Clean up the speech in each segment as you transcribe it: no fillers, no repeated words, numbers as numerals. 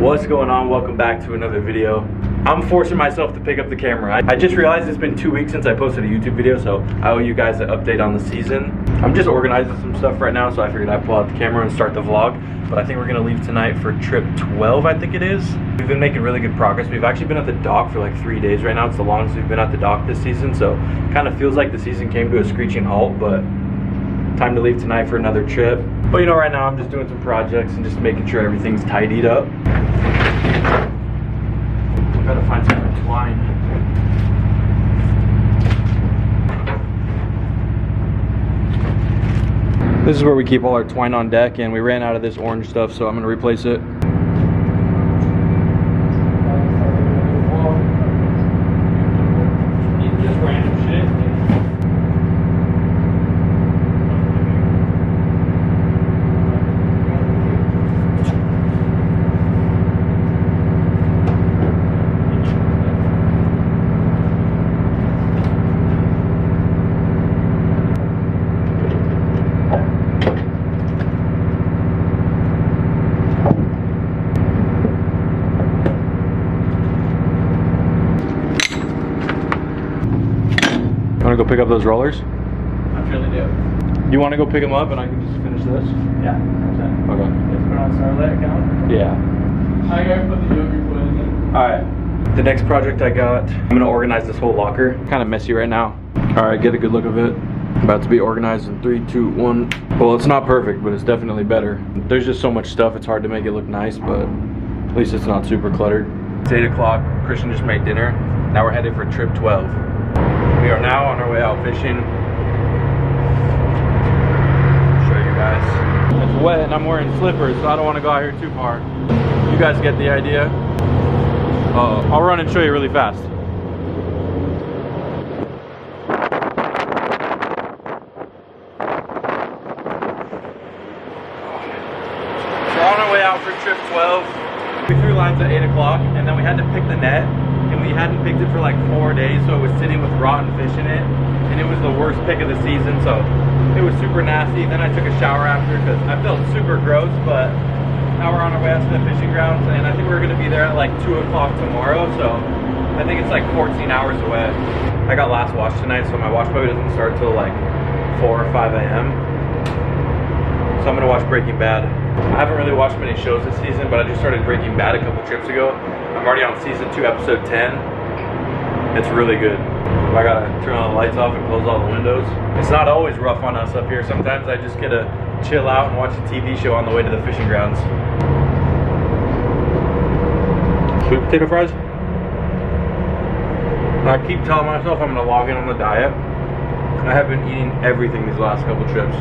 What's going on? Welcome back to another video. I'm forcing myself to pick up the camera. I just realized it's been 2 weeks since I posted a YouTube video, so I owe you guys an update on the season. I'm just organizing some stuff right now, so I figured I'd pull out the camera and start the vlog. But I think we're gonna leave tonight for trip 12, I think it is. We've been making really good progress. We've actually been at the dock for like 3 days right now. It's the longest we've been at the dock this season, so kind of feels like the season came to a screeching halt, but time to leave tonight for another trip. But you know, right now I'm just doing some projects and just making sure everything's tidied up. I gotta find some more twine. This is where we keep all our twine on deck, and we ran out of this orange stuff, so I'm gonna replace it. Just random shit. Want to go pick up those rollers? I really do. You want to go pick them up and I can just finish this? Yeah, okay. Okay. Let's put on Starlight account. Yeah. I gotta put the yogurt foot in. Alright. The next project I got, I'm going to organize this whole locker. Kind of messy right now. Alright, get a good look of it. About to be organized in 3, 2, 1. Well, it's not perfect, but it's definitely better. There's just so much stuff, it's hard to make it look nice, but at least it's not super cluttered. It's 8 o'clock. Christian just made dinner. Now we're headed for trip 12. We are now on our way out fishing. Show you guys. It's wet and I'm wearing slippers, so I don't want to go out here too far. You guys get the idea. I'll run and show you really fast. We're on our way out for trip 12. We threw lines at 8 o'clock and then we had to pick the net. And we hadn't picked it for like 4 days, so it was sitting with rotten fish in it, and it was the worst pick of the season, so it was super nasty. Then I took a shower after because I felt super gross, but now we're on our way out to the fishing grounds, and I think we're going to be there at like 2 o'clock tomorrow, so I think it's like 14 hours away. I got last wash tonight, so my wash probably doesn't start till like 4 or 5 a.m. So I'm going to watch Breaking Bad. I haven't really watched many shows this season, but I just started Breaking Bad a couple trips ago. I'm already on season 2, episode 10. It's really good. I gotta turn all the lights off and close all the windows. It's not always rough on us up here. Sometimes I just get to chill out and watch a TV show on the way to the fishing grounds. Sweet potato fries. I keep telling myself I'm gonna log in on the diet. I have been eating everything these last couple trips.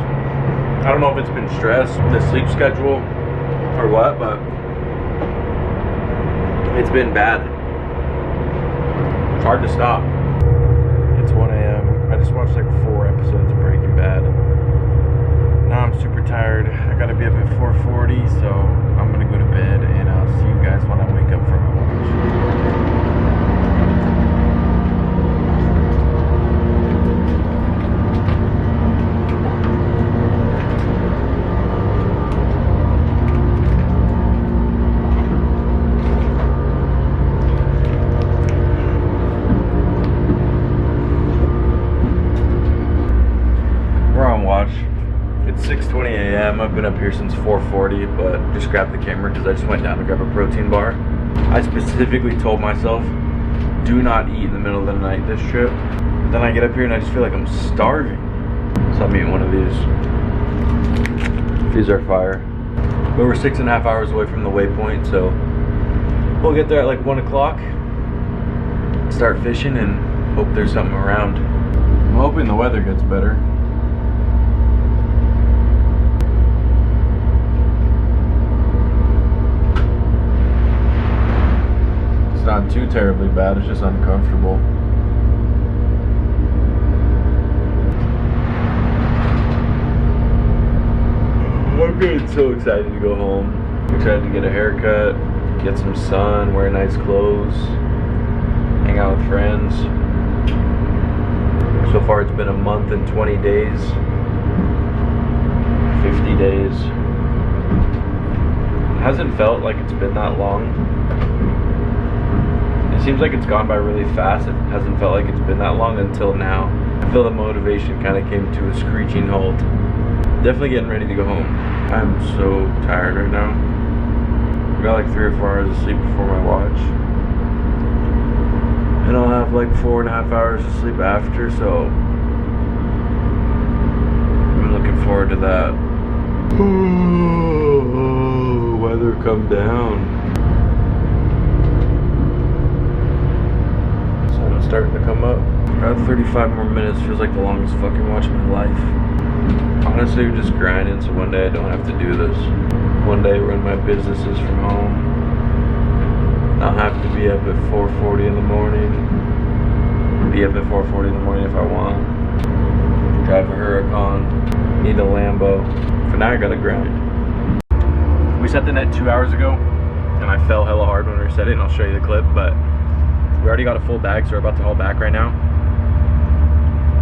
I don't know if it's been stress, the sleep schedule, or what, but it's been bad. It's hard to stop. It's 1 a.m. I just watched like 4 episodes of Breaking Bad. Now I'm super tired. I gotta be up at 4:40, so I'm gonna go to bed and I'll see you guys when I wake up from my watch. It's 6:20 a.m. I've been up here since 4:40, but just grabbed the camera because I just went down to grab a protein bar. I specifically told myself, do not eat in the middle of the night this trip. But then I get up here and I just feel like I'm starving. So I'm eating one of these. These are fire. But we're 6.5 hours away from the waypoint, so we'll get there at like 1 o'clock. Start fishing and hope there's something around. I'm hoping the weather gets better. It's not too terribly bad, it's just uncomfortable. I'm getting so excited to go home. I'm excited to get a haircut, get some sun, wear nice clothes, hang out with friends. So far it's been a month and 20 days, 50 days. Hasn't felt like it's been that long. It seems like it's gone by really fast. It hasn't felt like it's been that long until now. I feel the motivation kind of came to a screeching halt. Definitely getting ready to go home. I'm so tired right now. I got like 3 or 4 hours of sleep before my watch. And I'll have like 4.5 hours of sleep after, so I'm looking forward to that. Weather come down. Sun's starting to come up. About 35 more minutes feels like the longest fucking watch of my life. Honestly, we're just grinding, so one day I don't have to do this. One day run my businesses from home. I'll have to be up at 4:40 in the morning. Be up at 4:40 in the morning if I want. Drive a Huracan. Need a Lambo. For now, I gotta grind. We set the net 2 hours ago, and I fell hella hard when we set it, and I'll show you the clip, but we already got a full bag, so we're about to haul back right now.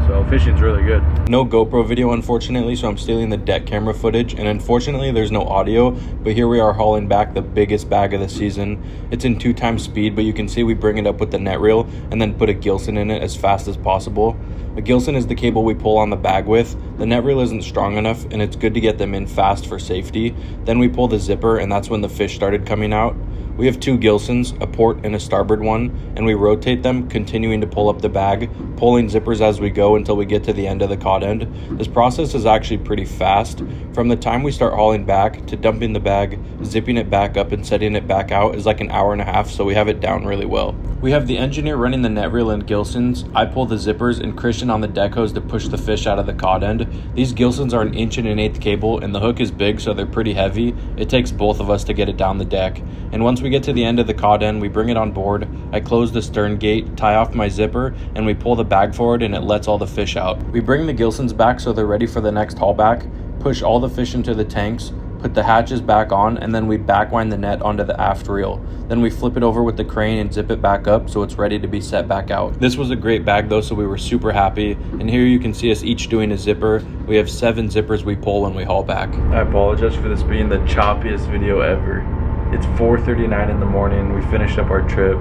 So fishing's really good. No GoPro video, unfortunately, so I'm stealing the deck camera footage, and unfortunately there's no audio, but here we are hauling back the biggest bag of the season. It's in 2x speed, but you can see we bring it up with the net reel and then put a Gilson in it as fast as possible. A Gilson is the cable we pull on the bag with. The net reel isn't strong enough, and it's good to get them in fast for safety. Then we pull the zipper, and that's when the fish started coming out. We have 2 Gilsons, a port and a starboard one, and we rotate them, continuing to pull up the bag, pulling zippers as we go until we get to the end of the cod end. This process is actually pretty fast. From the time we start hauling back to dumping the bag, zipping it back up and setting it back out is like an hour and a half, so we have it down really well. We have the engineer running the net reel and Gilsons. I pull the zippers and Christian on the deck hose to push the fish out of the cod end. These Gilsons are an 1.1/8" cable, and the hook is big, so they're pretty heavy. It takes both of us to get it down the deck. And once we get to the end of the cod end, we bring it on board. I close the stern gate, tie off my zipper, and we pull the bag forward, and it lets all the fish out. We bring the Gilsons back so they're ready for the next haul back, push all the fish into the tanks, put the hatches back on, and then we backwind the net onto the aft reel. Then we flip it over with the crane and zip it back up so it's ready to be set back out. This was a great bag though, so we were super happy. And here you can see us each doing a zipper. We have 7 zippers we pull when we haul back. I apologize for this being the choppiest video ever. It's 4:39 in the morning. We finished up our trip.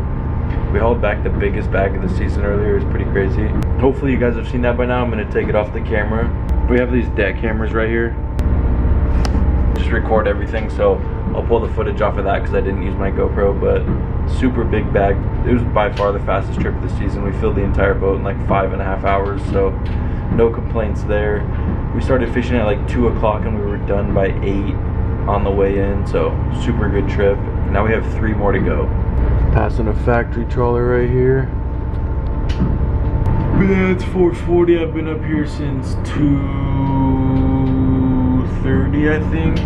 We hauled back the biggest bag of the season earlier. It was pretty crazy. Hopefully you guys have seen that by now. I'm gonna take it off the camera. We have these deck cameras right here. Just record everything, so I'll pull the footage off of that because I didn't use my GoPro, but super big bag. It was by far the fastest trip of the season. We filled the entire boat in like 5.5 hours, so no complaints there. We started fishing at like 2 o'clock and we were done by 8 on the way in, so super good trip. Now we have 3 more to go. Passing a factory trawler right here. But yeah, it's 4:40. I've been up here since 2:30, I think.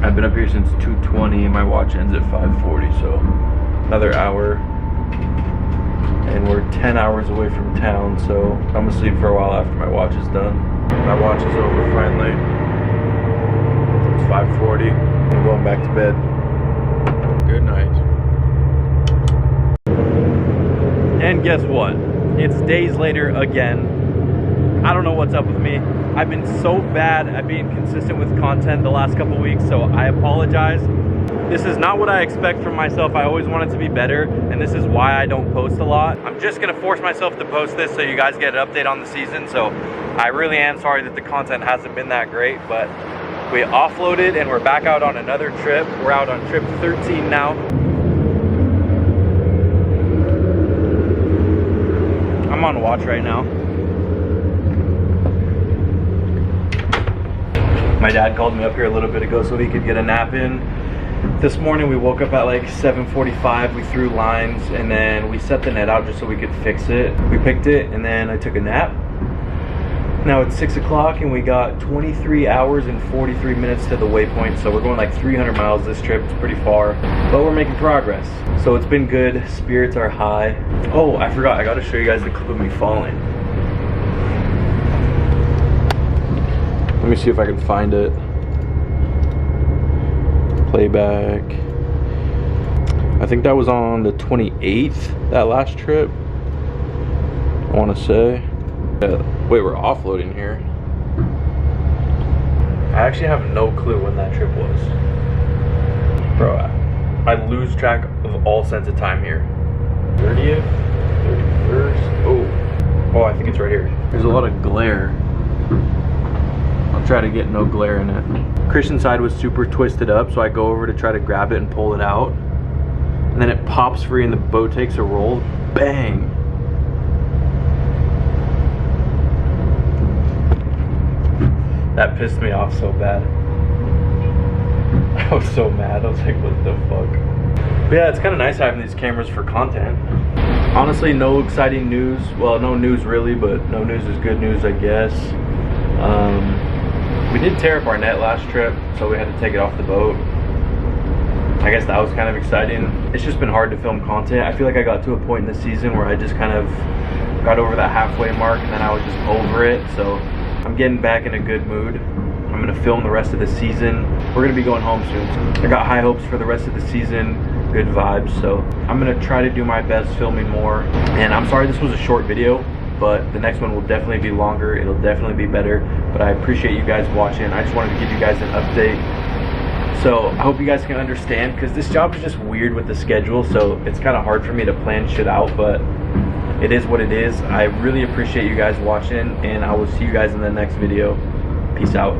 I've been up here since 2:20 and my watch ends at 5:40, so another hour. And we're 10 hours away from town, so I'm gonna sleep for a while after my watch is done. My watch is over finally. It's 5:40. I'm going back to bed. Good night. And guess what? It's days later again. I don't know what's up with me. I've been so bad at being consistent with content the last couple weeks, so I apologize. This is not what I expect from myself. I always want it to be better, and this is why I don't post a lot. I'm just gonna force myself to post this so you guys get an update on the season, so I really am sorry that the content hasn't been that great, but we offloaded and we're back out on another trip. We're out on trip 13 now. I'm on watch right now. My dad called me up here a little bit ago so he could get a nap in. This morning we woke up at like 7:45, we threw lines, and then we set the net out just so we could fix it. We picked it, and then I took a nap. Now it's 6 o'clock and we got 23 hours and 43 minutes to the waypoint, so we're going like 300 miles this trip. It's pretty far, but we're making progress. So it's been good, spirits are high. Oh, I forgot, I gotta show you guys the clip of me falling. Let me see if I can find it. Playback. I think that was on the 28th, that last trip, I wanna say. Wait, we're offloading here. I actually have no clue when that trip was. Bro, I lose track of all sense of time here. 30th? 31st? Oh, I think it's right here. There's a lot of glare. I'll try to get no glare in it. Christian's side was super twisted up, so I go over to try to grab it and pull it out. And then it pops free and the boat takes a roll. Bang! That pissed me off so bad. I was so mad. I was like, what the fuck? But yeah, it's kind of nice having these cameras for content. Honestly, no exciting news. Well, no news really, but no news is good news, I guess. We did tear up our net last trip, so we had to take it off the boat. I guess that was kind of exciting. It's just been hard to film content. I feel like I got to a point in the season where I just kind of got over that halfway mark and then I was just over it. So I'm getting back in a good mood. I'm gonna film the rest of the season. We're gonna be going home soon. I got high hopes for the rest of the season, good vibes. So I'm gonna try to do my best filming more. And I'm sorry this was a short video, but the next one will definitely be longer. It'll definitely be better. But I appreciate you guys watching. I just wanted to give you guys an update. So I hope you guys can understand, because this job is just weird with the schedule. So it's kind of hard for me to plan shit out, but it is what it is. I really appreciate you guys watching, and I will see you guys in the next video. Peace out.